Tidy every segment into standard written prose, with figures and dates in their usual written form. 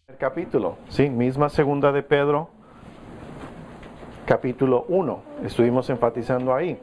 El capítulo, sí, misma segunda de Pedro, capítulo 1. Estuvimos enfatizando ahí.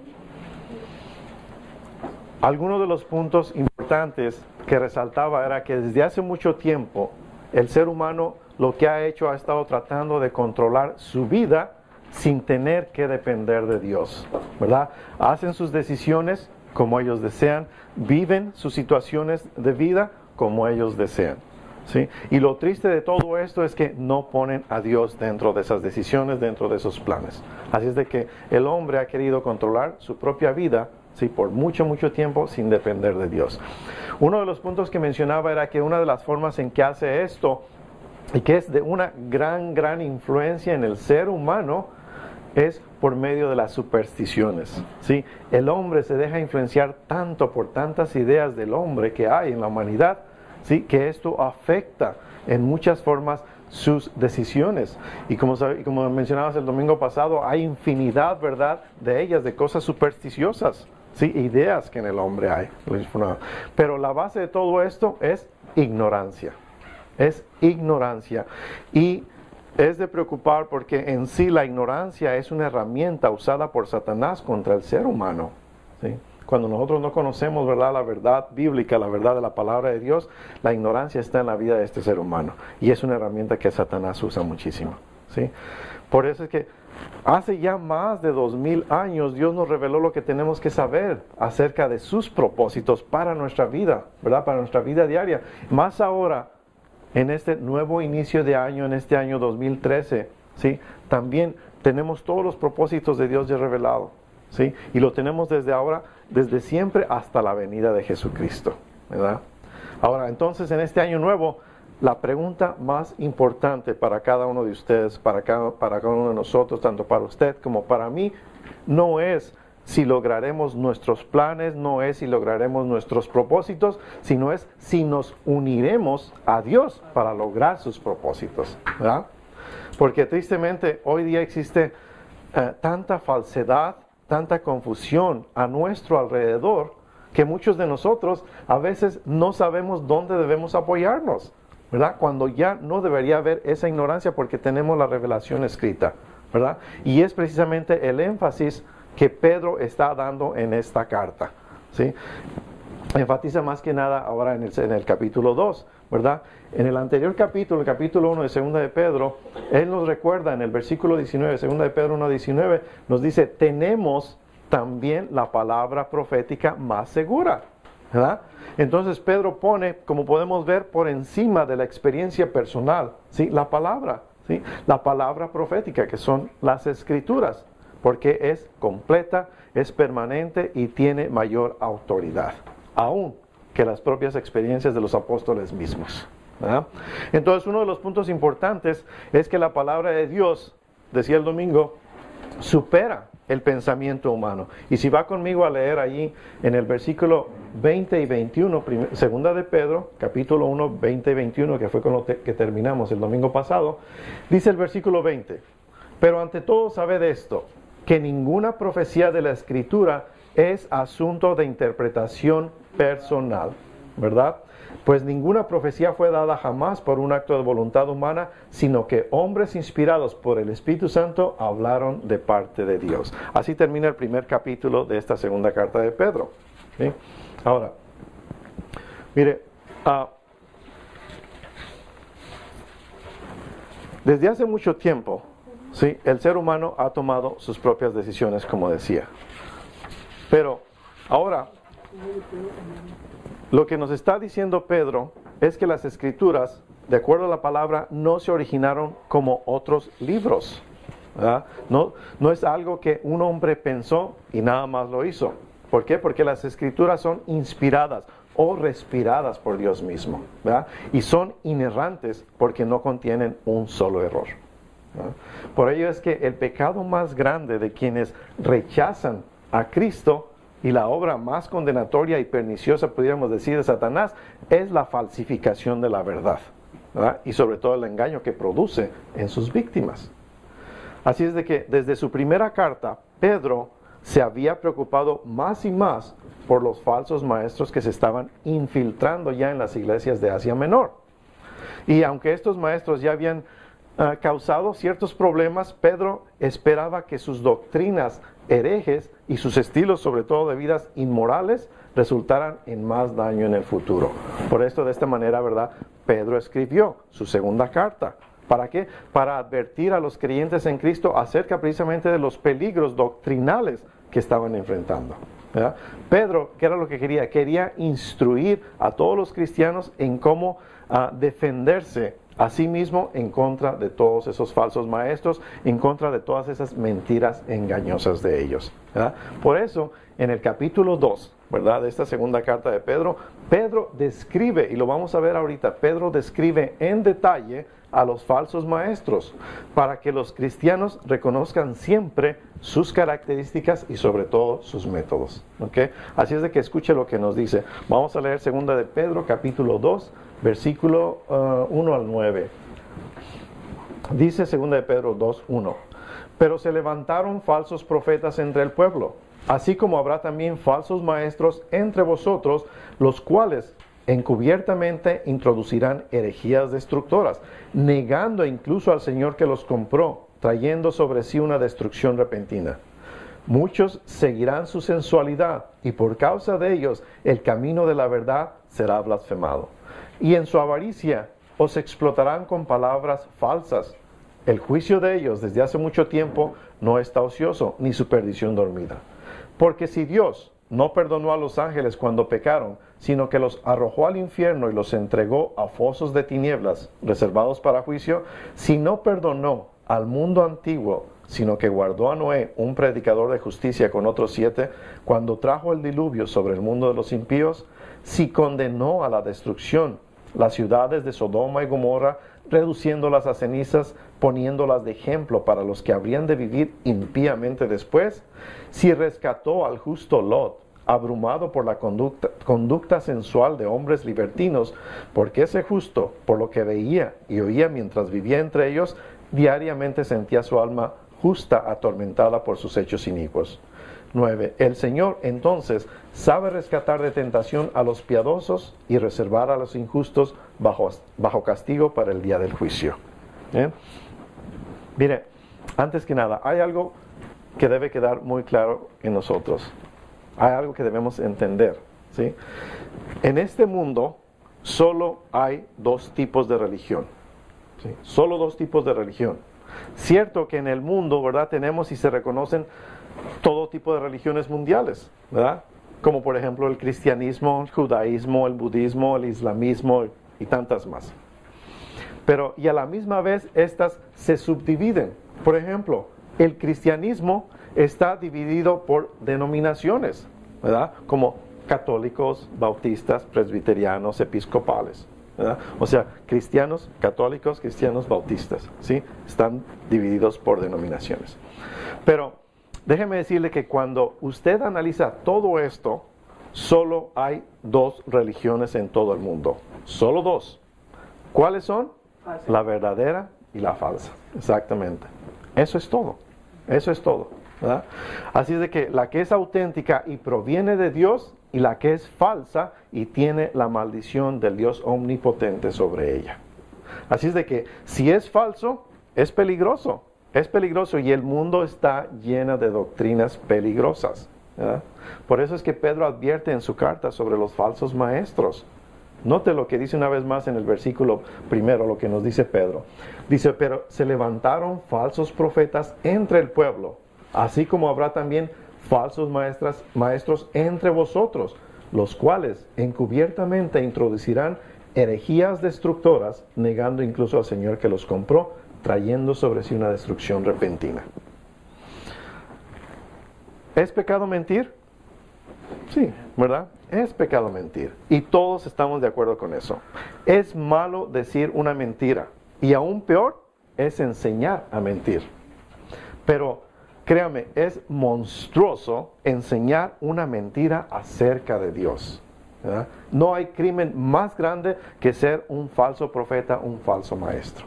Algunos de los puntos importantes que resaltaba era que desde hace mucho tiempo el ser humano lo que ha hecho ha estado tratando de controlar su vida sin tener que depender de Dios, ¿verdad? Hacen sus decisiones como ellos desean, viven sus situaciones de vida como ellos desean, ¿sí? Y lo triste de todo esto es que no ponen a Dios dentro de esas decisiones, dentro de esos planes. Así es de que el hombre ha querido controlar su propia vida, ¿sí? Por mucho tiempo sin depender de Dios. Uno de los puntos que mencionaba era que una de las formas en que hace esto y que es de una gran influencia en el ser humano es por medio de las supersticiones, ¿sí? El hombre se deja influenciar tanto por tantas ideas del hombre que hay en la humanidad, ¿sí? Que esto afecta en muchas formas sus decisiones. Y como mencionabas el domingo pasado, hay infinidad, ¿verdad?, de ellas, de cosas supersticiosas, ¿sí? Ideas que en el hombre hay. Pero la base de todo esto es ignorancia. Es ignorancia. Y es de preocupar porque en sí la ignorancia es una herramienta usada por Satanás contra el ser humano, ¿sí? Cuando nosotros no conocemos, ¿verdad?, la verdad bíblica, la verdad de la palabra de Dios, la ignorancia está en la vida de este ser humano. Y es una herramienta que Satanás usa muchísimo, ¿sí? Por eso es que hace ya más de 2000 años Dios nos reveló lo que tenemos que saber acerca de sus propósitos para nuestra vida, ¿verdad?, para nuestra vida diaria. Más ahora, en este nuevo inicio de año, en este año 2013, ¿sí? También tenemos todos los propósitos de Dios ya revelados, ¿sí? Y lo tenemos desde ahora, desde siempre hasta la venida de Jesucristo, ¿verdad? Ahora, entonces, en este año nuevo, la pregunta más importante para cada uno de ustedes, para cada uno de nosotros, tanto para usted como para mí, no es si lograremos nuestros planes, no es si lograremos nuestros propósitos, sino es si nos uniremos a Dios para lograr sus propósitos, ¿verdad? Porque tristemente hoy día existe tanta falsedad, tanta confusión a nuestro alrededor, que muchos de nosotros a veces no sabemos dónde debemos apoyarnos, ¿verdad? Cuando ya no debería haber esa ignorancia porque tenemos la revelación escrita, ¿verdad? Y es precisamente el énfasis que Pedro está dando en esta carta, ¿sí? Enfatiza más que nada ahora en el capítulo 2, ¿verdad? En el anterior capítulo, el capítulo 1 de segunda de Pedro, él nos recuerda en el versículo 19, segunda de Pedro 1:19, nos dice, tenemos también la palabra profética más segura, ¿verdad? Entonces Pedro pone, como podemos ver, por encima de la experiencia personal, ¿sí?, la palabra, ¿sí?, la palabra profética, que son las escrituras, porque es completa, es permanente y tiene mayor autoridad, aún que las propias experiencias de los apóstoles mismos, ¿verdad? Entonces, uno de los puntos importantes es que la palabra de Dios, decía el domingo, supera el pensamiento humano. Y si va conmigo a leer allí en el versículo 20 y 21, segunda de Pedro, capítulo 1, 20 y 21, que fue con lo que terminamos el domingo pasado, dice el versículo 20, pero ante todo sabed esto, que ninguna profecía de la Escritura es asunto de interpretación personal, ¿verdad? Pues ninguna profecía fue dada jamás por un acto de voluntad humana, sino que hombres inspirados por el Espíritu Santo hablaron de parte de Dios. Así termina el primer capítulo de esta segunda carta de Pedro, ¿sí? Ahora, mire, desde hace mucho tiempo, sí, el ser humano ha tomado sus propias decisiones, como decía. Pero ahora, lo que nos está diciendo Pedro es que las escrituras, de acuerdo a la palabra, no se originaron como otros libros, ¿verdad? No es algo que un hombre pensó y nada más lo hizo. ¿Por qué? Porque las escrituras son inspiradas o respiradas por Dios mismo, ¿verdad? Y son inerrantes porque no contienen un solo error, ¿verdad? Por ello es que el pecado más grande de quienes rechazan a Cristo y la obra más condenatoria y perniciosa, pudiéramos decir, de Satanás, es la falsificación de la verdad, ¿verdad? Y sobre todo el engaño que produce en sus víctimas. Así es de que desde su primera carta, Pedro se había preocupado más y más por los falsos maestros que se estaban infiltrando ya en las iglesias de Asia Menor. Y aunque estos maestros ya habían causado ciertos problemas, Pedro esperaba que sus doctrinas herejes y sus estilos, sobre todo de vidas inmorales, resultaran en más daño en el futuro. Por esto, de esta manera, ¿verdad?, Pedro escribió su segunda carta. ¿Para qué? Para advertir a los creyentes en Cristo acerca precisamente de los peligros doctrinales que estaban enfrentando, ¿verdad? Pedro, ¿qué era lo que quería? Quería instruir a todos los cristianos en cómo defenderse a sí mismo en contra de todos esos falsos maestros, en contra de todas esas mentiras engañosas de ellos, ¿verdad? Por eso, en el capítulo 2, ¿verdad?, de esta segunda carta de Pedro, Pedro describe, y lo vamos a ver ahorita, Pedro describe en detalle a los falsos maestros, para que los cristianos reconozcan siempre sus características y sobre todo sus métodos, ¿okay? Así es de que escuche lo que nos dice. Vamos a leer segunda de Pedro, capítulo 2, versículo 1 al 9. Dice segunda de Pedro 2, 1. Pero se levantaron falsos profetas entre el pueblo, así como habrá también falsos maestros entre vosotros, los cuales encubiertamente introducirán herejías destructoras, negando incluso al Señor que los compró, trayendo sobre sí una destrucción repentina. Muchos seguirán su sensualidad, y por causa de ellos el camino de la verdad será blasfemado. Y en su avaricia os explotarán con palabras falsas. El juicio de ellos desde hace mucho tiempo no está ocioso, ni su perdición dormida. Porque si Dios no perdonó a los ángeles cuando pecaron, sino que los arrojó al infierno y los entregó a fosos de tinieblas, reservados para juicio, si no perdonó al mundo antiguo, sino que guardó a Noé, un predicador de justicia, con otros 7, cuando trajo el diluvio sobre el mundo de los impíos, si condenó a la destrucción las ciudades de Sodoma y Gomorra, reduciéndolas a cenizas, poniéndolas de ejemplo para los que habrían de vivir impíamente después, si rescató al justo Lot, abrumado por la conducta sensual de hombres libertinos, porque ese justo, por lo que veía y oía mientras vivía entre ellos, diariamente sentía su alma justa atormentada por sus hechos inicuos. 9. El Señor entonces sabe rescatar de tentación a los piadosos y reservar a los injustos bajo castigo para el día del juicio. Mire, antes que nada, hay algo que debe quedar muy claro en nosotros. Hay algo que debemos entender, ¿sí? En este mundo solo hay dos tipos de religión, ¿sí? Solo dos tipos de religión. Cierto que en el mundo, ¿verdad?, tenemos y se reconocen todo tipo de religiones mundiales, ¿verdad? Como por ejemplo el cristianismo, el judaísmo, el budismo, el islamismo y tantas más. Pero y a la misma vez estas se subdividen. Por ejemplo, el cristianismo está dividido por denominaciones, ¿verdad? Como católicos, bautistas, presbiterianos, episcopales, ¿verdad? O sea, cristianos, católicos, cristianos, bautistas, ¿sí? Están divididos por denominaciones. Pero déjeme decirle que cuando usted analiza todo esto, solo hay dos religiones en todo el mundo. Solo dos. ¿Cuáles son? La verdadera y la falsa. Exactamente. Eso es todo. Eso es todo, ¿verdad? Así es de que la que es auténtica y proviene de Dios, y la que es falsa y tiene la maldición del Dios omnipotente sobre ella. Así es de que si es falso, es peligroso. Es peligroso y el mundo está lleno de doctrinas peligrosas, ¿verdad? Por eso es que Pedro advierte en su carta sobre los falsos maestros. Note lo que dice una vez más en el versículo primero, lo que nos dice Pedro. Dice, pero se levantaron falsos profetas entre el pueblo, así como habrá también falsos maestros entre vosotros, los cuales encubiertamente introducirán herejías destructoras, negando incluso al Señor que los compró, trayendo sobre sí una destrucción repentina. ¿Es pecado mentir? Sí, ¿verdad? Es pecado mentir. Y todos estamos de acuerdo con eso. Es malo decir una mentira. Y aún peor es enseñar a mentir. Pero créame, es monstruoso enseñar una mentira acerca de Dios, ¿verdad? No hay crimen más grande que ser un falso profeta, un falso maestro.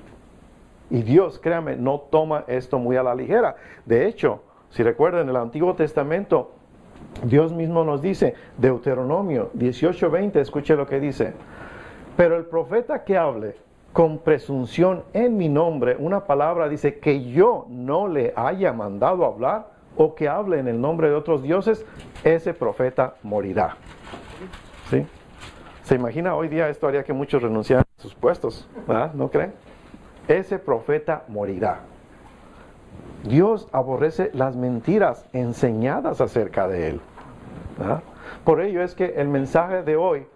Y Dios, créame, no toma esto muy a la ligera. De hecho, si recuerdan, en el Antiguo Testamento, Dios mismo nos dice, Deuteronomio 18:20, escuche lo que dice. Pero el profeta que hable con presunción en mi nombre una palabra, dice, que yo no le haya mandado hablar o que hable en el nombre de otros dioses, ese profeta morirá. ¿Sí? ¿Se imagina hoy día esto haría que muchos renunciaran a sus puestos? ¿Verdad? ¿No creen? Ese profeta morirá. Dios aborrece las mentiras enseñadas acerca de él. ¿Verdad? Por ello es que el mensaje de hoy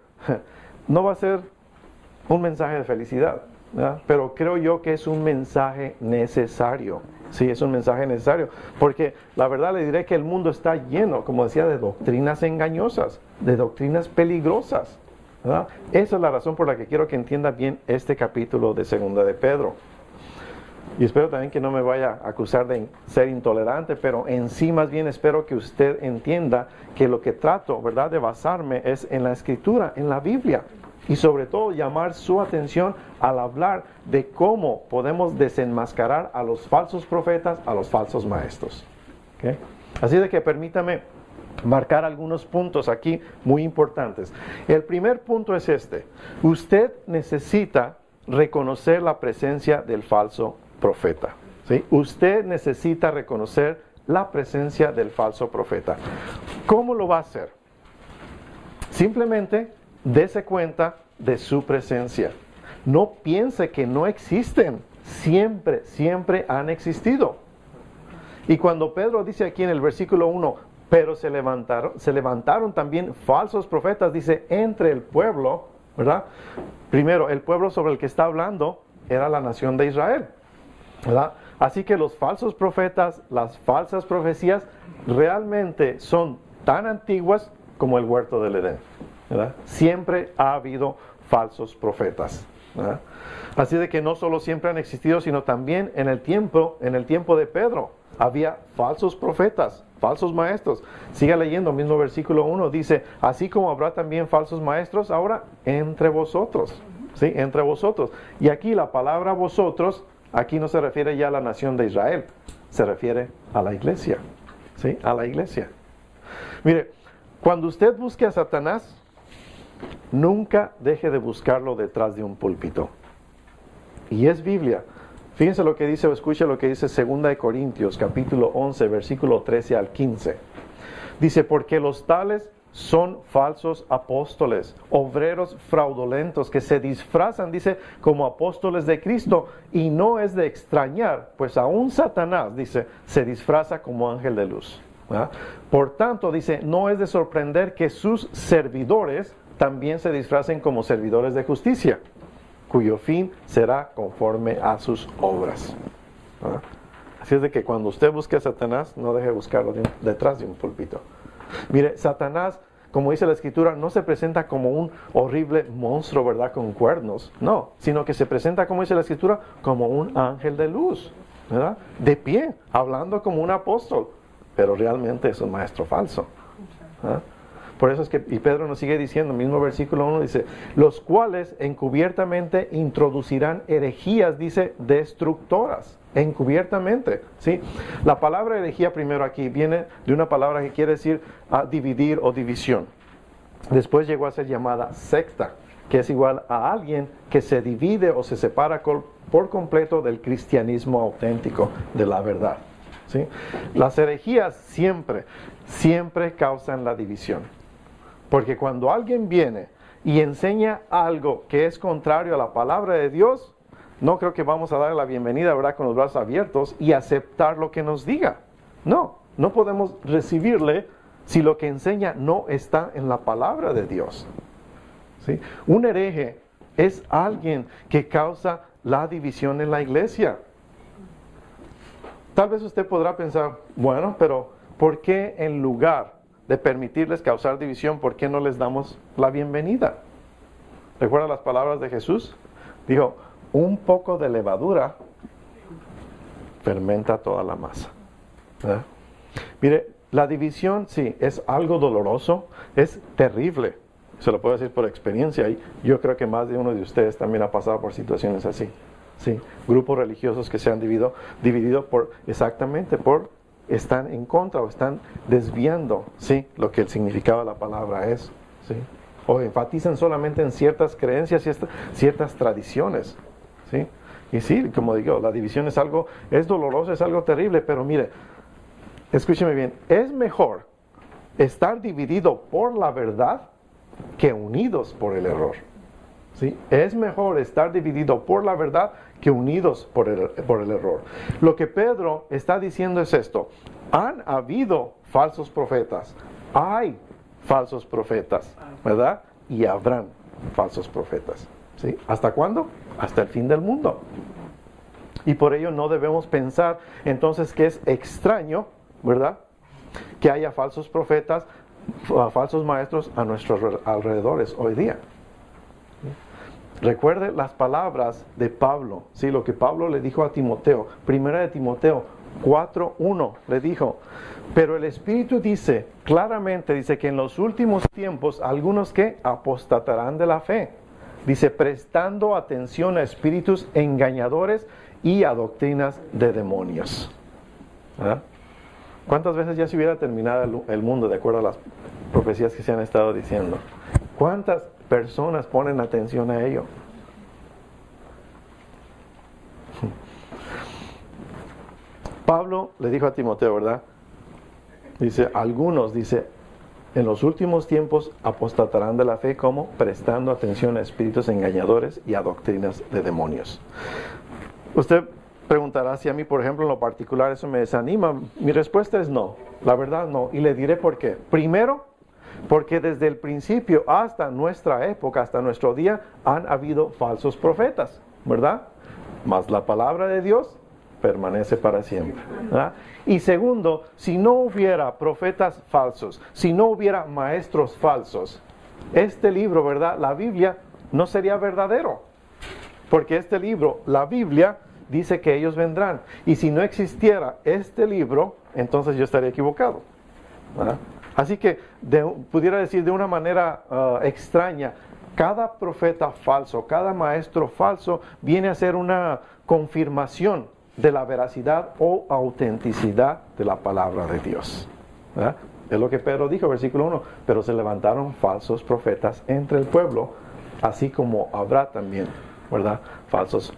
no va a ser un mensaje de felicidad, ¿verdad? Pero creo yo que es un mensaje necesario. Sí, es un mensaje necesario, porque la verdad le diré que el mundo está lleno, como decía, de doctrinas engañosas, de doctrinas peligrosas, ¿verdad? Esa es la razón por la que quiero que entienda bien este capítulo de Segunda de Pedro. Y espero también que no me vaya a acusar de ser intolerante, pero en sí más bien espero que usted entienda que lo que trato, ¿verdad?, de basarme es en la Escritura, en la Biblia. Y sobre todo llamar su atención al hablar de cómo podemos desenmascarar a los falsos profetas, a los falsos maestros. ¿Okay? Así de que permítame marcar algunos puntos aquí muy importantes. El primer punto es este. Usted necesita reconocer la presencia del falso profeta. ¿Sí? Usted necesita reconocer la presencia del falso profeta. ¿Cómo lo va a hacer? Simplemente dése cuenta de su presencia. No piense que no existen. Siempre, siempre han existido. Y cuando Pedro dice aquí en el versículo 1, pero se levantaron también falsos profetas, dice, entre el pueblo, ¿verdad? Primero, el pueblo sobre el que está hablando era la nación de Israel, ¿verdad? Así que los falsos profetas, las falsas profecías, realmente son tan antiguas como el huerto del Edén, ¿verdad? Siempre ha habido falsos profetas, ¿verdad? Así de que no solo siempre han existido, sino también en el tiempo de Pedro, había falsos profetas, falsos maestros. Siga leyendo, mismo versículo 1, dice, así como habrá también falsos maestros, ahora entre vosotros, ¿sí? Entre vosotros. Y aquí la palabra vosotros, aquí no se refiere ya a la nación de Israel, se refiere a la iglesia, ¿sí? A la iglesia. Mire, cuando usted busque a Satanás, nunca deje de buscarlo detrás de un púlpito. Y es Biblia. Fíjense lo que dice, o escuche lo que dice 2 de Corintios, capítulo 11, versículo 13 al 15. Dice, porque los tales son falsos apóstoles, obreros fraudulentos que se disfrazan, dice, como apóstoles de Cristo. Y no es de extrañar, pues aún Satanás, dice, se disfraza como ángel de luz. ¿Verdad? Por tanto, dice, no es de sorprender que sus servidores también se disfracen como servidores de justicia, cuyo fin será conforme a sus obras. ¿Verdad? Así es de que cuando usted busque a Satanás, no deje de buscarlo detrás de un púlpito. Mire, Satanás, como dice la Escritura, no se presenta como un horrible monstruo, ¿verdad?, con cuernos, no, sino que se presenta, como dice la Escritura, como un ángel de luz, ¿verdad?, de pie, hablando como un apóstol, pero realmente es un maestro falso. ¿Verdad? Por eso es que, y Pedro nos sigue diciendo, mismo versículo 1, dice, los cuales encubiertamente introducirán herejías, dice, destructoras, encubiertamente, ¿sí? La palabra herejía primero aquí viene de una palabra que quiere decir dividir o división. Después llegó a ser llamada secta, que es igual a alguien que se divide o se separa por completo del cristianismo auténtico, de la verdad, ¿sí? Las herejías siempre causan la división. Porque cuando alguien viene y enseña algo que es contrario a la palabra de Dios, no creo que vamos a darle la bienvenida, ¿verdad?, con los brazos abiertos y aceptar lo que nos diga. No podemos recibirle si lo que enseña no está en la palabra de Dios. ¿Sí? Un hereje es alguien que causa la división en la iglesia. Tal vez usted podrá pensar, bueno, pero ¿por qué en lugar de permitirles causar división, por qué no les damos la bienvenida? ¿Recuerda las palabras de Jesús? Dijo, un poco de levadura fermenta toda la masa. ¿Verdad? Mire, la división sí, es algo doloroso, es terrible. Se lo puedo decir por experiencia y yo creo que más de uno de ustedes también ha pasado por situaciones así. Sí, grupos religiosos que se han dividido exactamente por están en contra o están desviando, ¿sí?, lo que el significado de la palabra es, ¿sí? O enfatizan solamente en ciertas creencias y ciertas tradiciones. ¿sí? Y sí, como digo, la división es doloroso, es algo terrible, pero mire, escúcheme bien, es mejor estar dividido por la verdad que unidos por el error. ¿Sí? Es mejor estar dividido por la verdad que unidos por el error. Lo que Pedro está diciendo es esto: han habido falsos profetas, hay falsos profetas, ¿verdad? Y habrán falsos profetas. ¿Sí? ¿Hasta cuándo? Hasta el fin del mundo. Y por ello no debemos pensar entonces que es extraño, ¿verdad?, que haya falsos profetas, falsos maestros a nuestros alrededores hoy día. Recuerde las palabras de Pablo, ¿sí? Lo que Pablo le dijo a Timoteo, 1 de Timoteo 4:1 le dijo: pero el Espíritu dice, claramente dice que en los últimos tiempos algunos que apostatarán de la fe, dice, prestando atención a espíritus engañadores y a doctrinas de demonios. ¿Ah? ¿Cuántas veces ya se hubiera terminado el mundo de acuerdo a las profecías que se han estado diciendo? ¿Cuántas personas ponen atención a ello? Pablo le dijo a Timoteo, ¿verdad? Dice, algunos, dice, en los últimos tiempos apostatarán de la fe, como prestando atención a espíritus engañadores y a doctrinas de demonios. Usted preguntará si a mí, por ejemplo, en lo particular eso me desanima. Mi respuesta es no, la verdad no, y le diré por qué. Primero, porque desde el principio hasta nuestra época, hasta nuestro día, han habido falsos profetas, ¿verdad? Mas la palabra de Dios permanece para siempre, ¿verdad? Y segundo, si no hubiera profetas falsos, si no hubiera maestros falsos, este libro, ¿verdad?, la Biblia, no sería verdadero. Porque este libro, la Biblia, dice que ellos vendrán. Y si no existiera este libro, entonces yo estaría equivocado, ¿verdad? Así que pudiera decir de una manera extraña, cada profeta falso, cada maestro falso viene a ser una confirmación de la veracidad o autenticidad de la palabra de Dios, ¿verdad? Es lo que Pedro dijo, versículo 1, pero se levantaron falsos profetas entre el pueblo, así como habrá también, ¿verdad?, falsos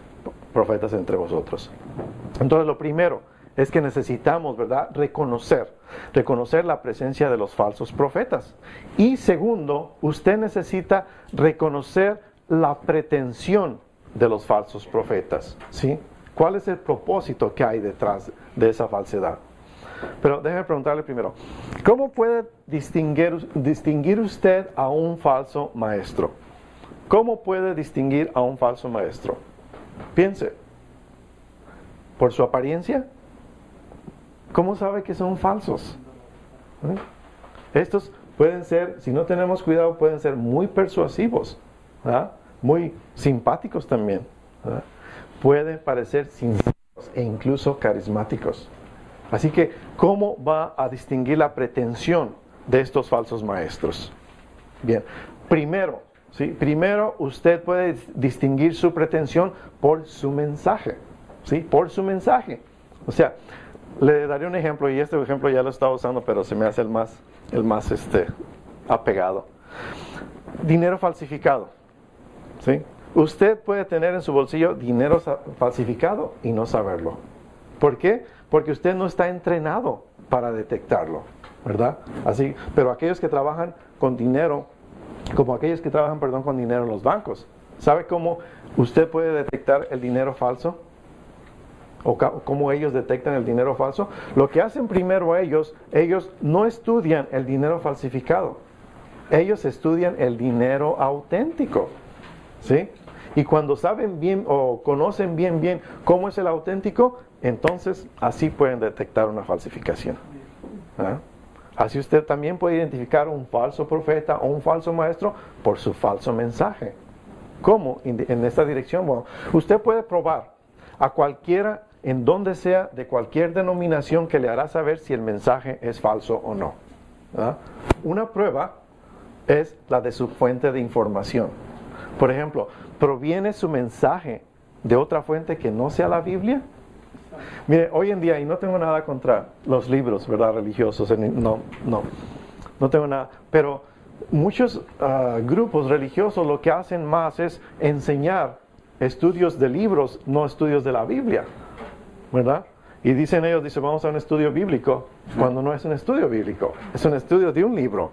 profetas entre vosotros. Entonces lo primero es que necesitamos, ¿verdad?, reconocer la presencia de los falsos profetas. Y segundo, usted necesita reconocer la pretensión de los falsos profetas, ¿sí? ¿Cuál es el propósito que hay detrás de esa falsedad? Pero déjeme preguntarle primero, ¿cómo puede distinguir usted a un falso maestro? ¿Cómo puede distinguir a un falso maestro? Piense. ¿Por su apariencia? ¿Cómo sabe que son falsos? Estos pueden ser, si no tenemos cuidado, pueden ser muy persuasivos, ¿verdad?, muy simpáticos también, ¿verdad?, pueden parecer sinceros e incluso carismáticos. Así que, ¿cómo va a distinguir la pretensión de estos falsos maestros? Bien, primero, ¿sí?, primero usted puede distinguir su pretensión por su mensaje, ¿sí?, por su mensaje. O sea, le daré un ejemplo, y este ejemplo ya lo estaba usando, pero se me hace el más apegado. Dinero falsificado, ¿sí? Usted puede tener en su bolsillo dinero falsificado y no saberlo. ¿Por qué? Porque usted no está entrenado para detectarlo, ¿verdad? Así, pero aquellos que trabajan con dinero, con dinero en los bancos, ¿sabe cómo usted puede detectar el dinero falso? ¿O cómo ellos detectan el dinero falso? Lo que hacen primero ellos no estudian el dinero falsificado. Ellos estudian el dinero auténtico, ¿sí? Y cuando saben bien o conocen bien cómo es el auténtico, entonces así pueden detectar una falsificación, ¿ah? Así usted también puede identificar un falso profeta o un falso maestro por su falso mensaje. ¿Cómo? En esta dirección, bueno, usted puede probar a cualquiera, en donde sea, de cualquier denominación, que le hará saber si el mensaje es falso o no, ¿verdad? Una prueba es la de su fuente de información. Por ejemplo, ¿proviene su mensaje de otra fuente que no sea la Biblia? Mire, hoy en día, y no tengo nada contra los libros, ¿verdad?, religiosos, no tengo nada, pero muchos grupos religiosos lo que hacen más es enseñar estudios de libros, no estudios de la Biblia, ¿verdad? Y dicen ellos, vamos a un estudio bíblico, cuando no es un estudio bíblico, es un estudio de un libro,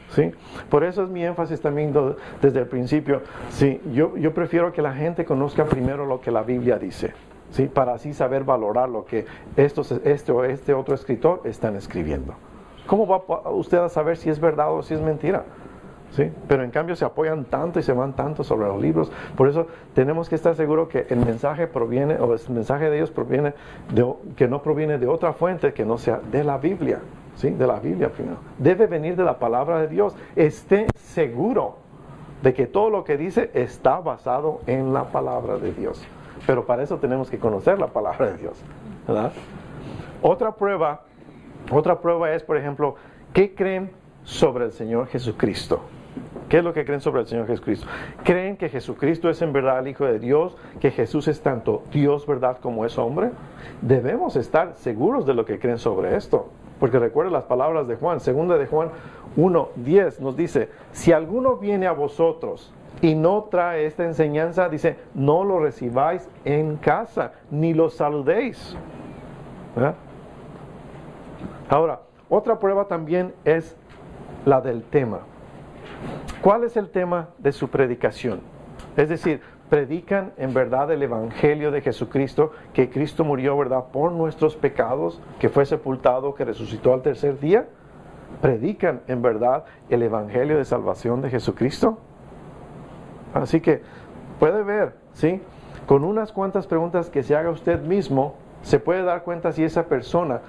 ¿sí? Por eso es mi énfasis también desde el principio. Sí, yo prefiero que la gente conozca primero lo que la Biblia dice, ¿sí? Para así saber valorar lo que este otro escritor están escribiendo. ¿Cómo va usted a saber si es verdad o si es mentira? ¿Sí? Pero en cambio se apoyan tanto y se van tanto sobre los libros. Por eso tenemos que estar seguros que el mensaje proviene, o el mensaje de ellos proviene, que no proviene de otra fuente que no sea de la Biblia. ¿Sí? De la Biblia primero. Debe venir de la palabra de Dios. Esté seguro de que todo lo que dice está basado en la palabra de Dios. Pero para eso tenemos que conocer la palabra de Dios, ¿verdad? Otra prueba es, por ejemplo, ¿qué creen sobre el Señor Jesucristo? ¿Qué es lo que creen sobre el Señor Jesucristo? ¿Creen que Jesucristo es en verdad el Hijo de Dios? ¿Que Jesús es tanto Dios, verdad, como es hombre? Debemos estar seguros de lo que creen sobre esto. Porque recuerden las palabras de Juan. Segunda de Juan 1:10 nos dice, si alguno viene a vosotros y no trae esta enseñanza, dice, no lo recibáis en casa, ni lo saludéis. ¿Verdad? Ahora, otra prueba también es la del tema. ¿Cuál es el tema de su predicación? Es decir, ¿predican en verdad el Evangelio de Jesucristo, que Cristo murió, verdad, por nuestros pecados, que fue sepultado, que resucitó al tercer día? ¿Predican en verdad el Evangelio de salvación de Jesucristo? Así que puede ver, ¿sí? Con unas cuantas preguntas que se haga usted mismo, se puede dar cuenta si esa persona,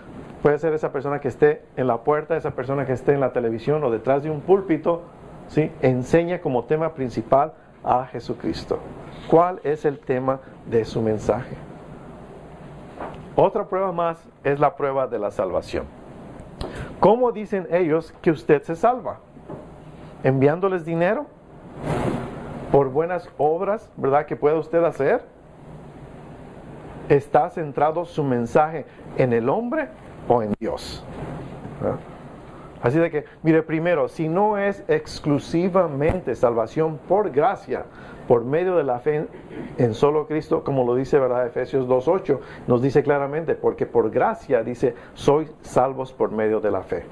puede ser esa persona que esté en la puerta, esa persona que esté en la televisión o detrás de un púlpito, ¿sí? Enseña como tema principal a Jesucristo. ¿Cuál es el tema de su mensaje? Otra prueba más es la prueba de la salvación. ¿Cómo dicen ellos que usted se salva? ¿Enviándoles dinero? ¿Por buenas obras, verdad, que pueda usted hacer? ¿Está centrado su mensaje en el hombre o en Dios? ¿Verdad? Así de que, mire, primero, si no es exclusivamente salvación por gracia, por medio de la fe en solo Cristo, como lo dice, ¿verdad? Efesios 2:8, nos dice claramente, porque por gracia, dice, sois salvos por medio de la fe.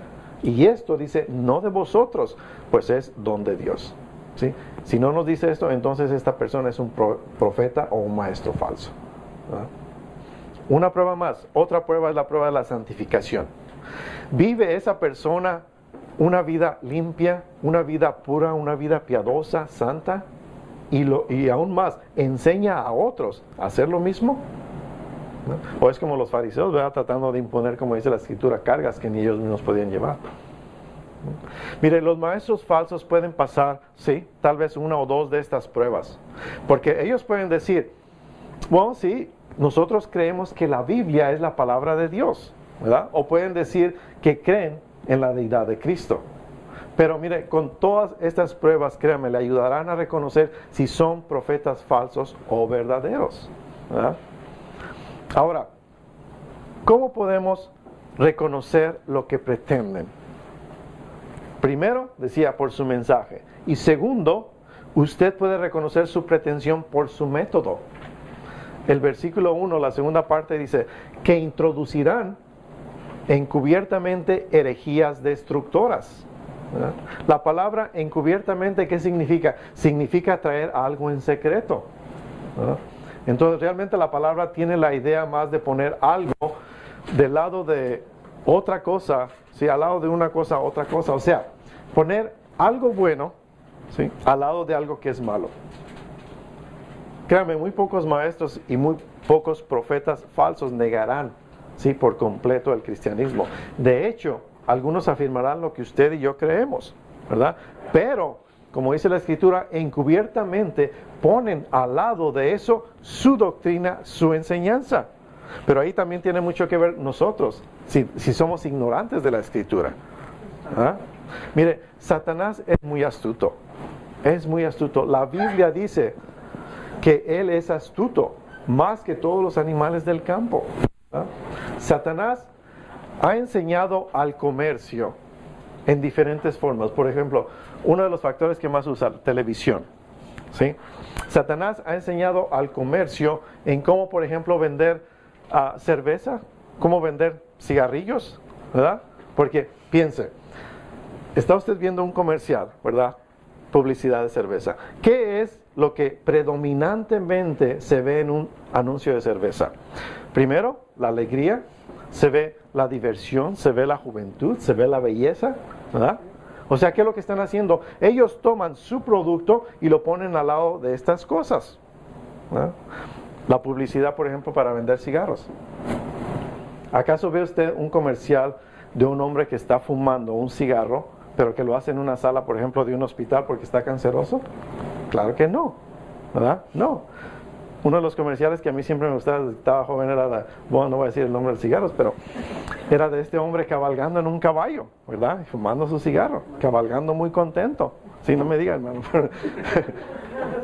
Y esto dice, no de vosotros, pues es don de Dios. ¿Sí? Si no nos dice esto, entonces esta persona es un profeta o un maestro falso. ¿Verdad? Una prueba más, otra prueba es la prueba de la santificación. ¿Vive esa persona una vida limpia, una vida pura, una vida piadosa, santa? Y aún más, ¿enseña a otros a hacer lo mismo? ¿No? O es como los fariseos, ¿verdad? Tratando de imponer, como dice la Escritura, cargas que ni ellos mismos podían llevar. Mire, los maestros falsos pueden pasar, sí, tal vez una o dos de estas pruebas. Porque ellos pueden decir, bueno, sí, nosotros creemos que la Biblia es la palabra de Dios, ¿verdad? O pueden decir que creen en la deidad de Cristo. Pero mire, con todas estas pruebas, créanme, le ayudarán a reconocer si son profetas falsos o verdaderos, ¿verdad? Ahora, ¿cómo podemos reconocer lo que pretenden? Primero, decía, por su mensaje. Y segundo, usted puede reconocer su pretensión por su método. El versículo 1, la segunda parte dice, que introducirán encubiertamente herejías destructoras. ¿Verdad? La palabra encubiertamente, ¿qué significa? Significa traer algo en secreto. ¿Verdad? Entonces realmente la palabra tiene la idea más de poner algo del lado de otra cosa, ¿sí? Al lado de una cosa, otra cosa. O sea, poner algo bueno, ¿sí? Al lado de algo que es malo. Créanme, muy pocos maestros y muy pocos profetas falsos negarán, ¿sí? Por completo el cristianismo. De hecho, algunos afirmarán lo que usted y yo creemos, ¿verdad? Pero, como dice la Escritura, encubiertamente ponen al lado de eso su doctrina, su enseñanza. Pero ahí también tiene mucho que ver nosotros, si somos ignorantes de la Escritura. ¿Ah? Mire, Satanás es muy astuto. Es muy astuto. La Biblia dice que él es astuto, más que todos los animales del campo. ¿Ah? Satanás ha enseñado al comercio en diferentes formas. Por ejemplo, uno de los factores que más usa, televisión. ¿sí? Satanás ha enseñado al comercio en cómo, por ejemplo, vender cerveza, cómo vender cigarrillos, ¿verdad? Porque piense, está usted viendo un comercial, ¿verdad? Publicidad de cerveza. ¿Qué es lo que predominantemente se ve en un anuncio de cerveza? Primero, la alegría, se ve la diversión, se ve la juventud, se ve la belleza, ¿verdad? O sea, ¿qué es lo que están haciendo? Ellos toman su producto y lo ponen al lado de estas cosas, ¿verdad? La publicidad, por ejemplo, para vender cigarros. ¿Acaso ve usted un comercial de un hombre que está fumando un cigarro, pero que lo hace en una sala, por ejemplo, de un hospital porque está canceroso? Claro que no, ¿verdad? No. Uno de los comerciales que a mí siempre me gustaba desde que estaba joven era, bueno, no voy a decir el nombre del cigarro, pero era de este hombre cabalgando en un caballo, ¿verdad? Y fumando su cigarro, cabalgando muy contento. Sí, no me diga, hermano.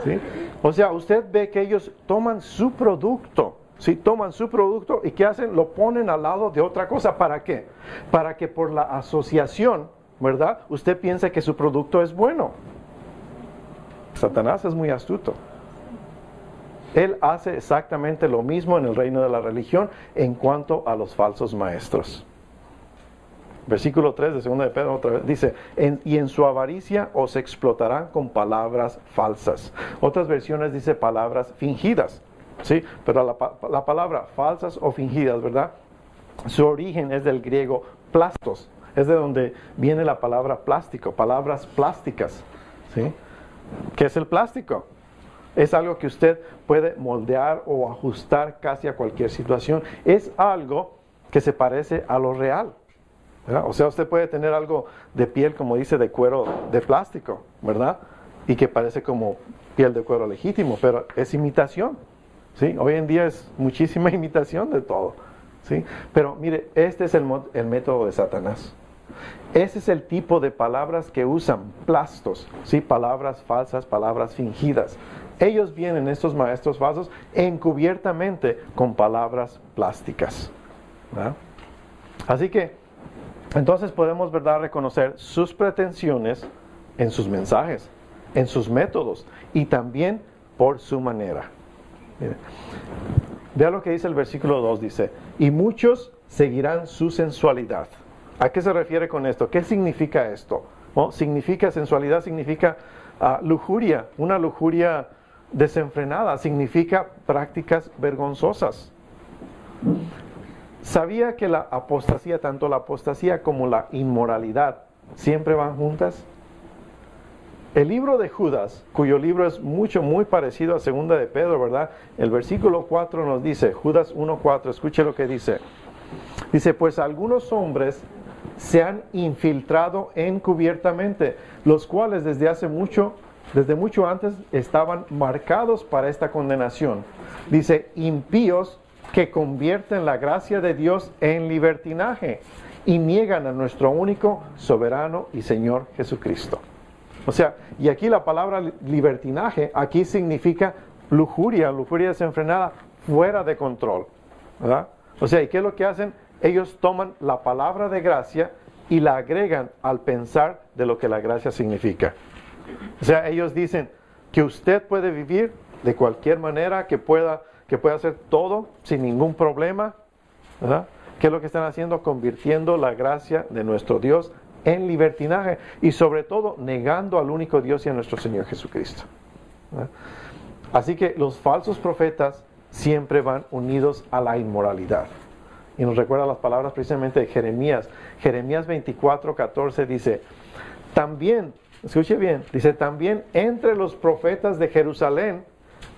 ¿Sí? O sea, usted ve que ellos toman su producto, ¿sí? Toman su producto y ¿qué hacen? Lo ponen al lado de otra cosa. ¿Para qué? Para que por la asociación, ¿verdad? Usted piense que su producto es bueno. Satanás es muy astuto. Él hace exactamente lo mismo en el reino de la religión en cuanto a los falsos maestros. Versículo 3 de 2 de Pedro otra vez dice, y en su avaricia os explotarán con palabras falsas. Otras versiones dice palabras fingidas, ¿sí? Pero la palabra falsas o fingidas, ¿verdad? Su origen es del griego plastos, es de donde viene la palabra plástico, palabras plásticas, ¿sí? ¿Qué es el plástico? Es algo que usted puede moldear o ajustar casi a cualquier situación. Es algo que se parece a lo real, ¿verdad? O sea, usted puede tener algo de piel, como dice, de cuero de plástico, ¿verdad? Y que parece como piel de cuero legítimo, pero es imitación, ¿sí? Hoy en día es muchísima imitación de todo, ¿sí? Pero mire, este es el método de Satanás. Ese es el tipo de palabras que usan, plastos, ¿sí? Palabras falsas, palabras fingidas. Ellos vienen, estos maestros falsos, encubiertamente con palabras plásticas, ¿verdad? Así que, entonces podemos, ¿verdad?, reconocer sus pretensiones en sus mensajes, en sus métodos y también por su manera. Mire, vea lo que dice el versículo 2, dice, y muchos seguirán su sensualidad. ¿A qué se refiere con esto? ¿Qué significa esto? ¿No? Significa, sensualidad significa lujuria, una lujuria desenfrenada, significa prácticas vergonzosas. ¿Sabía que la apostasía, tanto la apostasía como la inmoralidad, siempre van juntas? El libro de Judas, cuyo libro es muy parecido a 2 de Pedro, ¿verdad? El versículo 4 nos dice, Judas 1:4, escuche lo que dice. Dice, pues algunos hombres se han infiltrado encubiertamente, los cuales desde mucho antes estaban marcados para esta condenación. Dice, impíos que convierten la gracia de Dios en libertinaje y niegan a nuestro único, soberano y Señor Jesucristo. O sea, y aquí la palabra libertinaje, aquí significa lujuria desenfrenada, fuera de control, ¿verdad? O sea, ¿y qué es lo que hacen? Ellos toman la palabra de gracia y la agregan al pensar de lo que la gracia significa. O sea, ellos dicen que usted puede vivir de cualquier manera, que pueda hacer todo sin ningún problema, ¿verdad? ¿Qué es lo que están haciendo? Convirtiendo la gracia de nuestro Dios en libertinaje y sobre todo negando al único Dios y a nuestro Señor Jesucristo, ¿verdad? Así que los falsos profetas siempre van unidos a la inmoralidad. Y nos recuerda las palabras precisamente de Jeremías. Jeremías 24:14 dice, también, escuche bien, dice, también entre los profetas de Jerusalén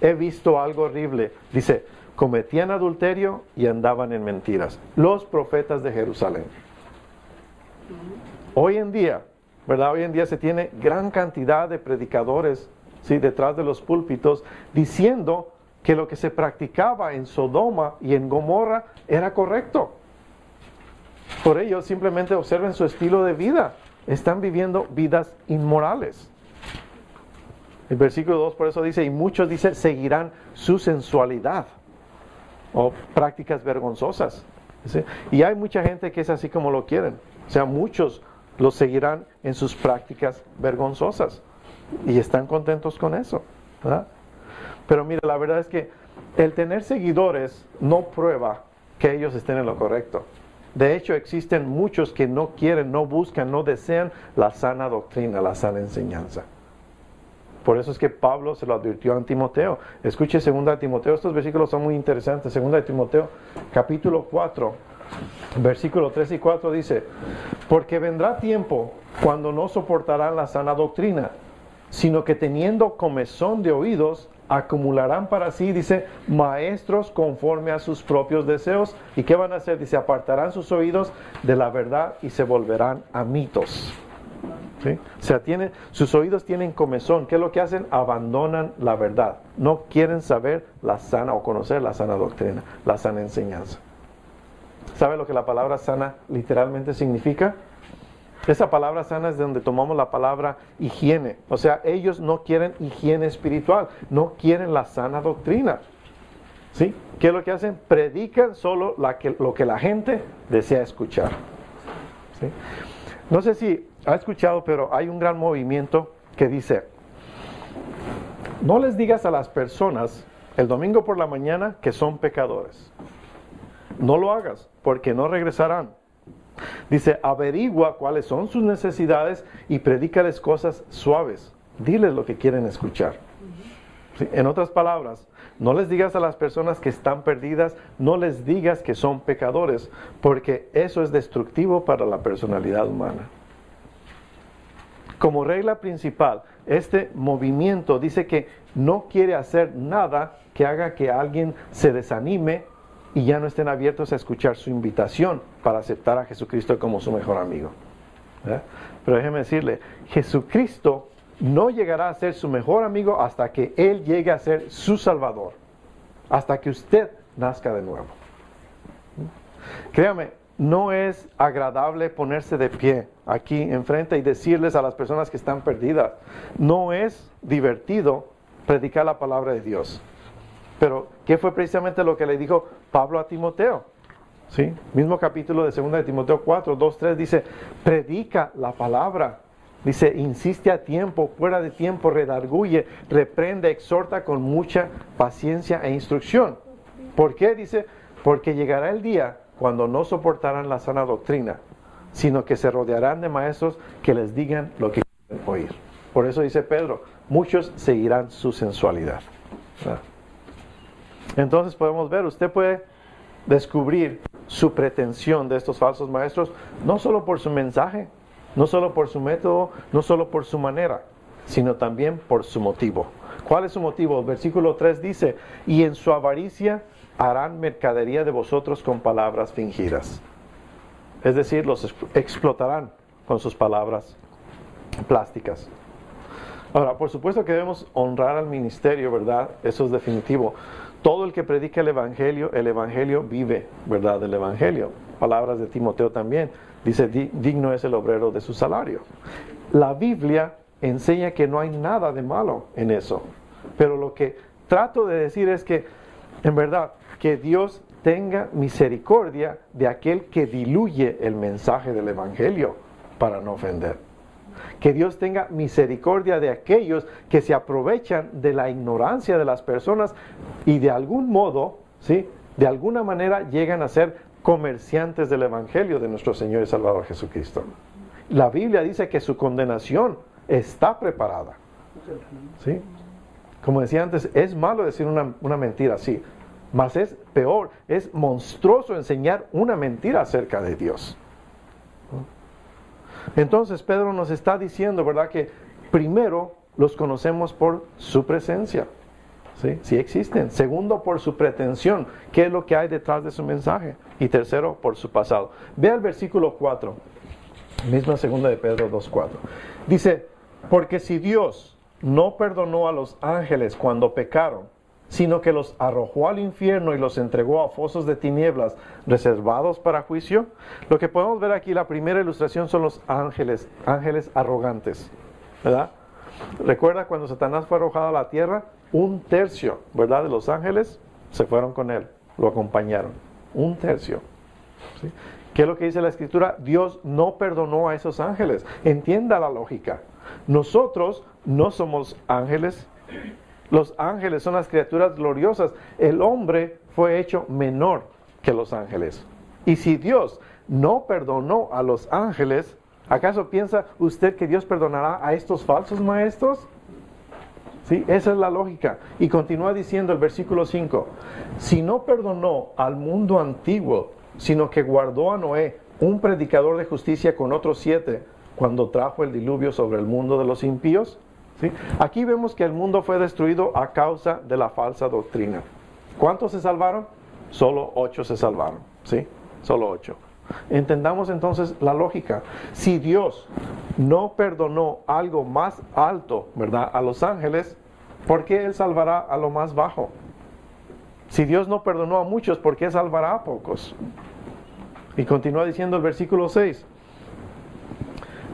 he visto algo horrible. Dice, cometían adulterio y andaban en mentiras. Los profetas de Jerusalén. Hoy en día, ¿verdad? Hoy en día se tiene gran cantidad de predicadores, ¿sí?, detrás de los púlpitos diciendo que lo que se practicaba en Sodoma y en Gomorra era correcto. Por ello, simplemente observen su estilo de vida. Están viviendo vidas inmorales. El versículo 2 por eso dice, y muchos, dice, seguirán su sensualidad o prácticas vergonzosas. ¿Sí? Y hay mucha gente que es así como lo quieren. O sea, muchos los seguirán en sus prácticas vergonzosas y están contentos con eso. ¿verdad? Pero mira, la verdad es que el tener seguidores no prueba que ellos estén en lo correcto. De hecho, existen muchos que no quieren, no buscan, no desean la sana doctrina, la sana enseñanza. Por eso es que Pablo se lo advirtió a Timoteo. Escuche 2 Timoteo, estos versículos son muy interesantes. 2 Timoteo, capítulo 4, versículo 3 y 4 dice: porque vendrá tiempo cuando no soportarán la sana doctrina, sino que teniendo comezón de oídos, acumularán para sí, dice, maestros conforme a sus propios deseos. ¿Y qué van a hacer? Dice, apartarán sus oídos de la verdad y se volverán a mitos. ¿Sí? O sea, sus oídos tienen comezón. ¿Qué es lo que hacen? Abandonan la verdad. No quieren saber la sana o conocer la sana doctrina, la sana enseñanza. ¿Sabe lo que la palabra sana literalmente significa? Esa palabra sana es de donde tomamos la palabra higiene. O sea, ellos no quieren higiene espiritual, no quieren la sana doctrina. ¿Sí? ¿Qué es lo que hacen? Predican solo lo que la gente desea escuchar. ¿Sí? No sé si ha escuchado, pero hay un gran movimiento que dice: no les digas a las personas el domingo por la mañana que son pecadores. No lo hagas, porque no regresarán. Dice, averigua cuáles son sus necesidades y predícales cosas suaves. Diles lo que quieren escuchar. ¿Sí? En otras palabras, no les digas a las personas que están perdidas, no les digas que son pecadores, porque eso es destructivo para la personalidad humana. Como regla principal, este movimiento dice que no quiere hacer nada que haga que alguien se desanime y ya no estén abiertos a escuchar su invitación para aceptar a Jesucristo como su mejor amigo. ¿Verdad? Pero déjeme decirle, Jesucristo no llegará a ser su mejor amigo hasta que Él llegue a ser su Salvador, hasta que usted nazca de nuevo. Créame, no es agradable ponerse de pie aquí enfrente y decirles a las personas que están perdidas. No es divertido predicar la palabra de Dios. Pero, ¿qué fue precisamente lo que le dijo Pablo a Timoteo? ¿Sí? Mismo capítulo de 2 de Timoteo 4, 2, 3 dice, predica la palabra. Dice, insiste a tiempo, fuera de tiempo, redarguye, reprende, exhorta con mucha paciencia e instrucción. ¿Por qué? Dice, porque llegará el día cuando no soportarán la sana doctrina, sino que se rodearán de maestros que les digan lo que quieren oír. Por eso dice Pedro, muchos seguirán su sensualidad. ¿Verdad? Entonces podemos ver, usted puede descubrir su pretensión de estos falsos maestros, no solo por su mensaje, no solo por su método, no solo por su manera, sino también por su motivo. ¿Cuál es su motivo? El versículo 3 dice, y en su avaricia harán mercadería de vosotros con palabras fingidas. Es decir, los explotarán con sus palabras plásticas. Ahora, por supuesto que debemos honrar al ministerio, ¿verdad? Eso es definitivo. Todo el que predica el Evangelio vive, ¿verdad? Del Evangelio. Palabras de Timoteo también. Dice, digno es el obrero de su salario. La Biblia enseña que no hay nada de malo en eso. Pero lo que trato de decir es que, en verdad, que Dios tenga misericordia de aquel que diluye el mensaje del Evangelio para no ofender. Que Dios tenga misericordia de aquellos que se aprovechan de la ignorancia de las personas y de algún modo, ¿sí? De alguna manera llegan a ser comerciantes del Evangelio de nuestro Señor y Salvador Jesucristo. La Biblia dice que su condenación está preparada. ¿Sí? Como decía antes, es malo decir una mentira así, mas es peor, es monstruoso enseñar una mentira acerca de Dios. Entonces Pedro nos está diciendo, ¿verdad?, que primero los conocemos por su presencia, ¿sí? Sí existen. Segundo, por su pretensión, qué es lo que hay detrás de su mensaje. Y tercero, por su pasado. Vea el versículo 4, misma segunda de Pedro 2:4. Dice, porque si Dios no perdonó a los ángeles cuando pecaron, sino que los arrojó al infierno y los entregó a fosos de tinieblas reservados para juicio. Lo que podemos ver aquí, la primera ilustración son los ángeles arrogantes, ¿verdad? Recuerda cuando Satanás fue arrojado a la tierra, 1/3, ¿verdad?, de los ángeles se fueron con él, lo acompañaron, 1/3. ¿Sí? ¿Qué es lo que dice la Escritura? Dios no perdonó a esos ángeles. Entienda la lógica. Nosotros no somos ángeles, Los ángeles son las criaturas gloriosas. El hombre fue hecho menor que los ángeles. Y si Dios no perdonó a los ángeles, ¿acaso piensa usted que Dios perdonará a estos falsos maestros? ¿Sí? Esa es la lógica. Y continúa diciendo el versículo 5, si no perdonó al mundo antiguo, sino que guardó a Noé, un predicador de justicia, con otros 7, cuando trajo el diluvio sobre el mundo de los impíos. ¿Sí? Aquí vemos que el mundo fue destruido a causa de la falsa doctrina. ¿Cuántos se salvaron? Solo 8 se salvaron. ¿Sí? Solo 8. Entendamos entonces la lógica. Si Dios no perdonó algo más alto, ¿verdad?, a los ángeles, ¿por qué Él salvará a lo más bajo? Si Dios no perdonó a muchos, ¿por qué salvará a pocos? Y continúa diciendo el versículo 6.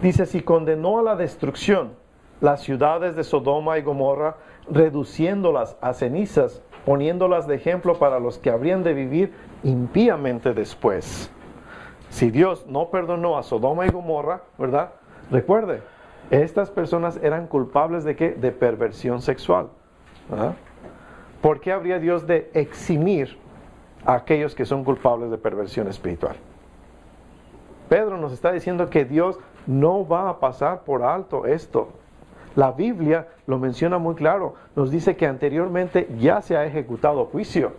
Dice, si condenó a la destrucción las ciudades de Sodoma y Gomorra, reduciéndolas a cenizas, poniéndolas de ejemplo para los que habrían de vivir impíamente después. Si Dios no perdonó a Sodoma y Gomorra, ¿verdad? Recuerde, estas personas eran culpables ¿de qué? De perversión sexual. ¿Verdad? ¿Por qué habría Dios de eximir a aquellos que son culpables de perversión espiritual? Pedro nos está diciendo que Dios no va a pasar por alto esto. La Biblia lo menciona muy claro. Nos dice que anteriormente ya se ha ejecutado juicio,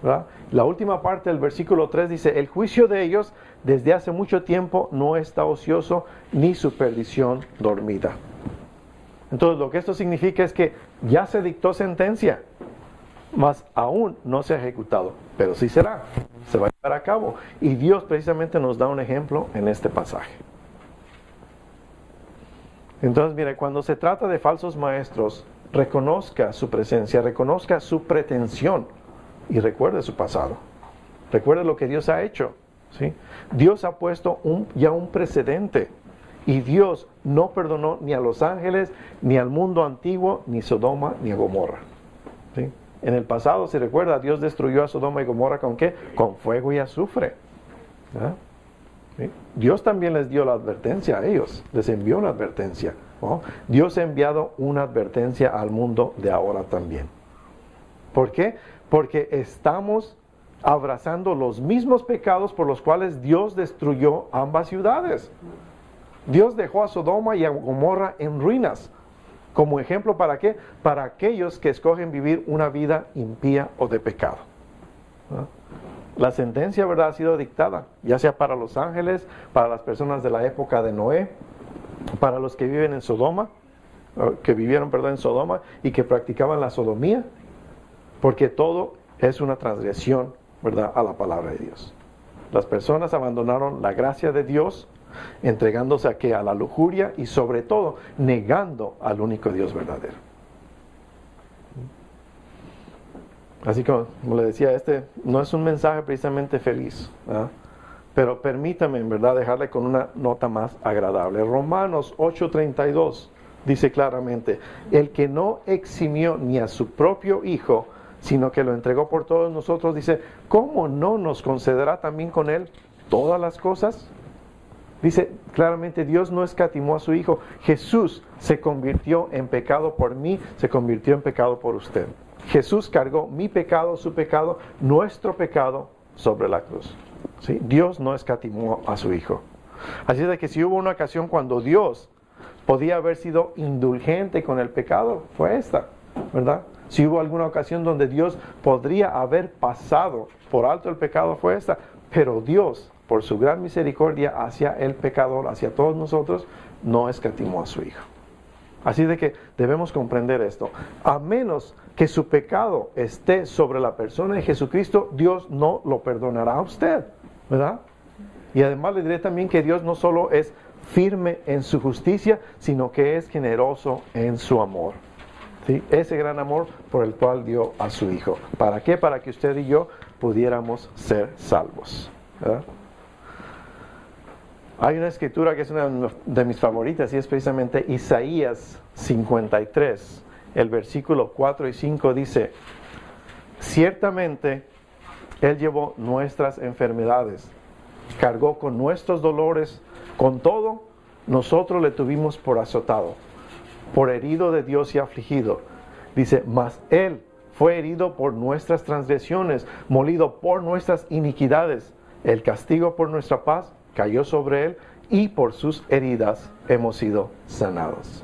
¿verdad? La última parte del versículo 3 dice, el juicio de ellos desde hace mucho tiempo no está ocioso, ni su perdición dormida. Entonces lo que esto significa es que ya se dictó sentencia, mas aún no se ha ejecutado, pero sí será, se va a llevar a cabo. Y Dios precisamente nos da un ejemplo en este pasaje. Entonces, mire, cuando se trata de falsos maestros, reconozca su presencia, reconozca su pretensión y recuerde su pasado. Recuerde lo que Dios ha hecho, ¿sí? Dios ha puesto ya un precedente y Dios no perdonó ni a los ángeles, ni al mundo antiguo, ni Sodoma, ni a Gomorra, ¿sí? En el pasado, si recuerda, Dios destruyó a Sodoma y Gomorra ¿con qué? Con fuego y azufre. ¿Ah? ¿Sí? Dios también les dio la advertencia a ellos, les envió una advertencia, ¿no? Dios ha enviado una advertencia al mundo de ahora también. ¿Por qué? Porque estamos abrazando los mismos pecados por los cuales Dios destruyó ambas ciudades. Dios dejó a Sodoma y a Gomorra en ruinas. ¿Como ejemplo para qué? Para aquellos que escogen vivir una vida impía o de pecado. ¿No? La sentencia, ¿verdad?, ha sido dictada, ya sea para los ángeles, para las personas de la época de Noé, para los que viven en Sodoma, que vivieron, en Sodoma y que practicaban la sodomía, porque todo es una transgresión, ¿verdad?, a la palabra de Dios. Las personas abandonaron la gracia de Dios, entregándose a ¿qué? A la lujuria y sobre todo negando al único Dios verdadero. Así como le decía, este no es un mensaje precisamente feliz, ¿verdad? Pero permítame en verdad dejarle con una nota más agradable. Romanos 8:32 dice claramente, el que no eximió ni a su propio Hijo, sino que lo entregó por todos nosotros, dice, ¿cómo no nos concederá también con él todas las cosas? Dice claramente, Dios no escatimó a su Hijo. Jesús se convirtió en pecado por mí, se convirtió en pecado por usted. Jesús cargó mi pecado, su pecado, nuestro pecado sobre la cruz. ¿Sí? Dios no escatimó a su Hijo. Así de que si hubo una ocasión cuando Dios podía haber sido indulgente con el pecado, fue esta, ¿verdad? Si hubo alguna ocasión donde Dios podría haber pasado por alto el pecado, fue esta. Pero Dios, por su gran misericordia hacia el pecador, hacia todos nosotros, no escatimó a su Hijo. Así de que debemos comprender esto. A menos que su pecado esté sobre la persona de Jesucristo, Dios no lo perdonará a usted, ¿verdad? Y además le diré también que Dios no solo es firme en su justicia, sino que es generoso en su amor. ¿Sí? Ese gran amor por el cual dio a su Hijo. ¿Para qué? Para que usted y yo pudiéramos ser salvos, ¿verdad? Hay una escritura que es una de mis favoritas y es precisamente Isaías 53. El versículo 4 y 5 dice, ciertamente Él llevó nuestras enfermedades, cargó con nuestros dolores, con todo nosotros le tuvimos por azotado, por herido de Dios y afligido. Dice, mas Él fue herido por nuestras transgresiones, molido por nuestras iniquidades. El castigo por nuestra paz cayó sobre Él y por sus heridas hemos sido sanados.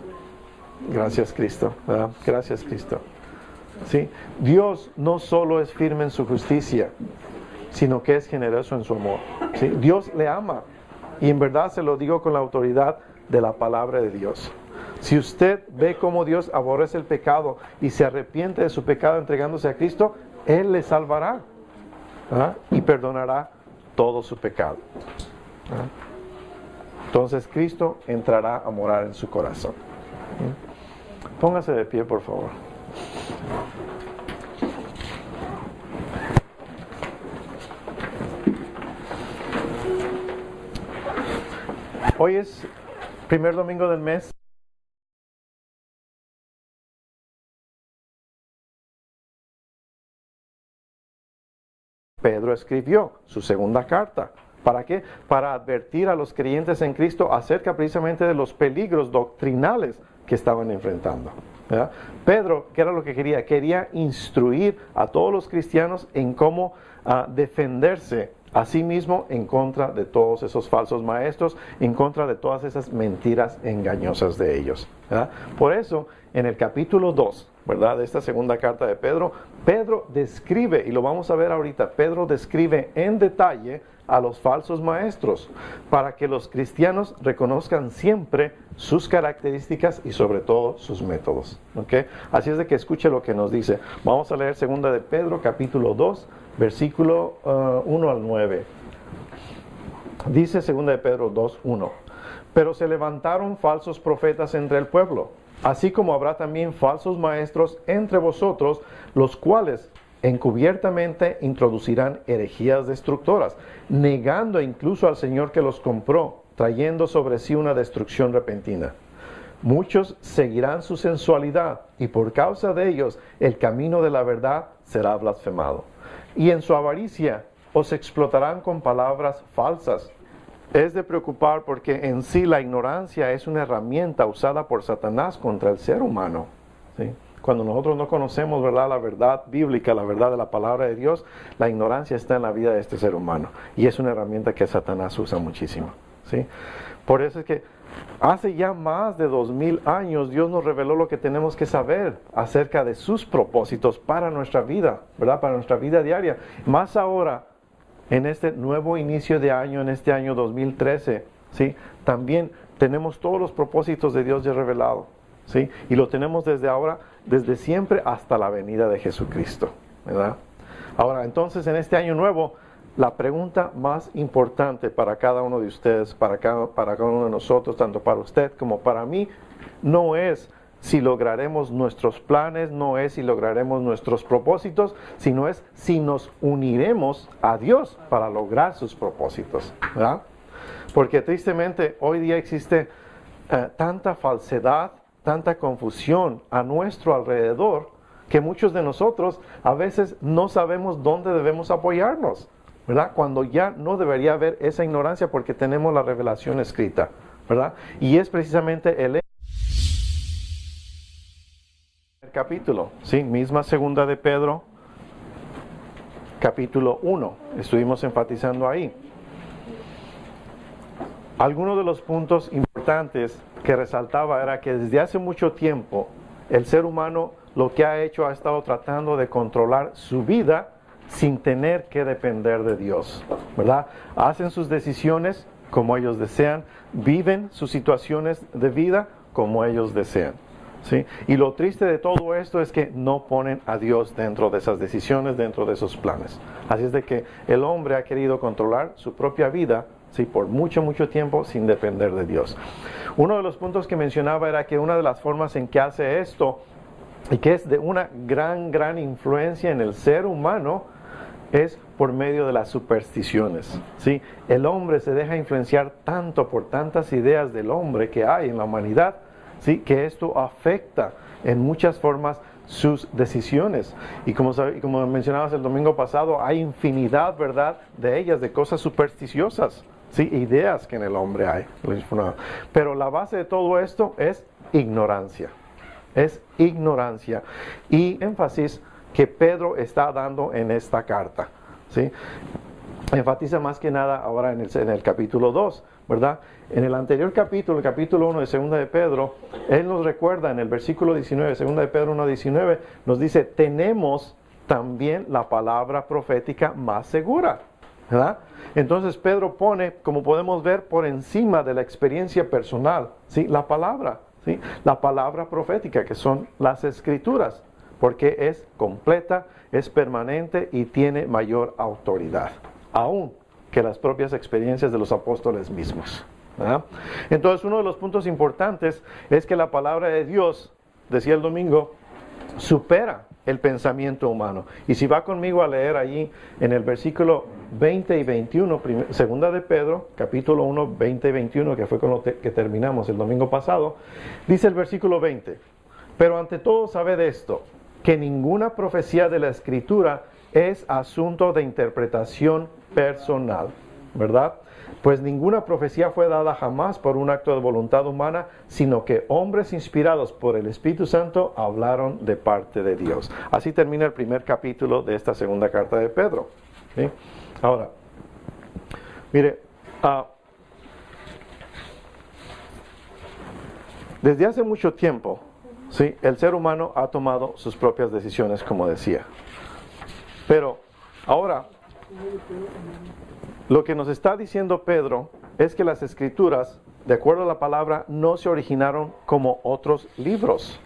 Gracias, Cristo, ¿verdad? Gracias, Cristo. ¿Sí? Dios no solo es firme en su justicia, sino que es generoso en su amor. ¿Sí? Dios le ama. Y en verdad se lo digo con la autoridad de la palabra de Dios. Si usted ve cómo Dios aborrece el pecado y se arrepiente de su pecado entregándose a Cristo, Él le salvará, ¿verdad? Y perdonará todo su pecado, ¿verdad? Entonces Cristo entrará a morar en su corazón. Póngase de pie, por favor. Hoy es primer domingo del mes. Pedro escribió su segunda carta. ¿Para qué? Para advertir a los creyentes en Cristo acerca precisamente de los peligros doctrinales que estaban enfrentando, ¿verdad? Pedro, ¿qué era lo que quería? Quería instruir a todos los cristianos en cómo defenderse a sí mismo en contra de todos esos falsos maestros, en contra de todas esas mentiras engañosas de ellos, ¿verdad? Por eso, en el capítulo 2, ¿verdad?, de esta segunda carta de Pedro, Pedro describe, y lo vamos a ver ahorita, Pedro describe en detalle a los falsos maestros, para que los cristianos reconozcan siempre sus características y sobre todo sus métodos, ¿ok? Así es de que escuche lo que nos dice. Vamos a leer segunda de Pedro, capítulo 2, versículo 1 al 9. Dice segunda de Pedro 2, 1. Pero se levantaron falsos profetas entre el pueblo, así como habrá también falsos maestros entre vosotros, los cuales encubiertamente introducirán herejías destructoras, negando incluso al Señor que los compró, trayendo sobre sí una destrucción repentina. Muchos seguirán su sensualidad, y por causa de ellos el camino de la verdad será blasfemado. Y en su avaricia os explotarán con palabras falsas. Es de preocupar porque en sí la ignorancia es una herramienta usada por Satanás contra el ser humano, ¿sí? Cuando nosotros no conocemos, ¿verdad?, la verdad bíblica, la verdad de la palabra de Dios, la ignorancia está en la vida de este ser humano. Y es una herramienta que Satanás usa muchísimo, ¿sí? Por eso es que hace ya más de 2000 años Dios nos reveló lo que tenemos que saber acerca de sus propósitos para nuestra vida, ¿verdad?, para nuestra vida diaria. Más ahora, en este nuevo inicio de año, en este año 2013, ¿sí?, también tenemos todos los propósitos de Dios ya revelado, ¿sí? Y lo tenemos desde ahora, desde siempre hasta la venida de Jesucristo, ¿verdad? Ahora, entonces, en este año nuevo, la pregunta más importante para cada uno de ustedes, para cada uno de nosotros, tanto para usted como para mí, no es si lograremos nuestros planes, no es si lograremos nuestros propósitos, sino es si nos uniremos a Dios para lograr sus propósitos, ¿verdad? Porque tristemente hoy día existe tanta falsedad, tanta confusión a nuestro alrededor, que muchos de nosotros a veces no sabemos dónde debemos apoyarnos, ¿verdad? Cuando ya no debería haber esa ignorancia porque tenemos la revelación escrita, ¿verdad? Y es precisamente el capítulo, ¿sí? Misma segunda de Pedro, capítulo 1, estuvimos enfatizando ahí. Algunos de los puntos importantes que resaltaba era que desde hace mucho tiempo el ser humano lo que ha hecho ha estado tratando de controlar su vida sin tener que depender de Dios, ¿verdad? Hacen sus decisiones como ellos desean, viven sus situaciones de vida como ellos desean, ¿sí? Y lo triste de todo esto es que no ponen a Dios dentro de esas decisiones, dentro de esos planes. Así es de que el hombre ha querido controlar su propia vida, sí, por mucho tiempo sin depender de Dios. Uno de los puntos que mencionaba era que una de las formas en que hace esto, y que es de una gran influencia en el ser humano, es por medio de las supersticiones, ¿sí? El hombre se deja influenciar tanto por tantas ideas del hombre que hay en la humanidad, ¿sí?, que esto afecta en muchas formas sus decisiones. Y como mencionabas el domingo pasado, hay infinidad, ¿verdad?, de ellas, de cosas supersticiosas, ¿sí?, ideas que en el hombre hay. Pero la base de todo esto es ignorancia, es ignorancia. Y énfasis que Pedro está dando en esta carta, ¿sí? Enfatiza más que nada ahora en el capítulo 2, ¿verdad? En el anterior capítulo, el capítulo 1 de Segunda de Pedro, él nos recuerda en el versículo 19, Segunda de Pedro 1:19, nos dice, tenemos también la palabra profética más segura, ¿verdad? Entonces Pedro pone, como podemos ver, por encima de la experiencia personal, ¿sí? La palabra, ¿sí? La palabra profética, que son las escrituras, porque es completa, es permanente y tiene mayor autoridad, aún que las propias experiencias de los apóstoles mismos, ¿verdad? Entonces, uno de los puntos importantes es que la palabra de Dios, decía el domingo, supera el pensamiento humano. Y si va conmigo a leer allí en el versículo 20 y 21, segunda de Pedro, capítulo 1, 20 y 21, que fue con lo que terminamos el domingo pasado, dice el versículo 20, pero ante todo sabed esto, que ninguna profecía de la Escritura es asunto de interpretación personal, ¿verdad? Pues ninguna profecía fue dada jamás por un acto de voluntad humana, sino que hombres inspirados por el Espíritu Santo hablaron de parte de Dios. Así termina el primer capítulo de esta segunda carta de Pedro, ¿sí? Ahora, mire, desde hace mucho tiempo, ¿sí? El ser humano ha tomado sus propias decisiones, como decía. Pero ahora, lo que nos está diciendo Pedro es que las Escrituras, de acuerdo a la palabra, no se originaron como otros libros,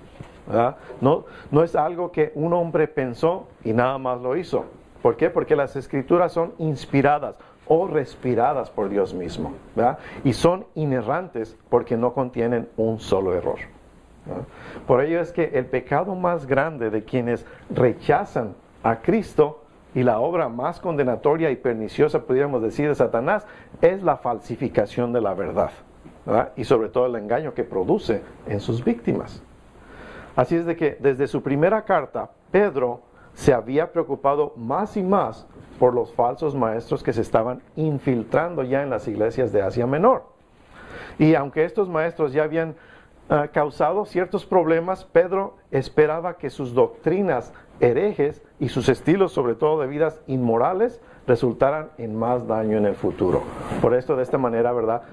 ¿verdad? No es algo que un hombre pensó y nada más lo hizo. ¿Por qué? Porque las Escrituras son inspiradas o respiradas por Dios mismo, ¿verdad? Y son inerrantes porque no contienen un solo error, ¿verdad? Por ello es que el pecado más grande de quienes rechazan a Cristo y la obra más condenatoria y perniciosa, pudiéramos decir, de Satanás, es la falsificación de la verdad, ¿verdad? Y sobre todo el engaño que produce en sus víctimas. Así es de que desde su primera carta, Pedro se había preocupado más y más por los falsos maestros que se estaban infiltrando ya en las iglesias de Asia Menor. Y aunque estos maestros ya habían causado ciertos problemas, Pedro esperaba que sus doctrinas herejes y sus estilos, sobre todo de vidas inmorales, resultaran en más daño en el futuro. Por esto, de esta manera, ¿verdad?,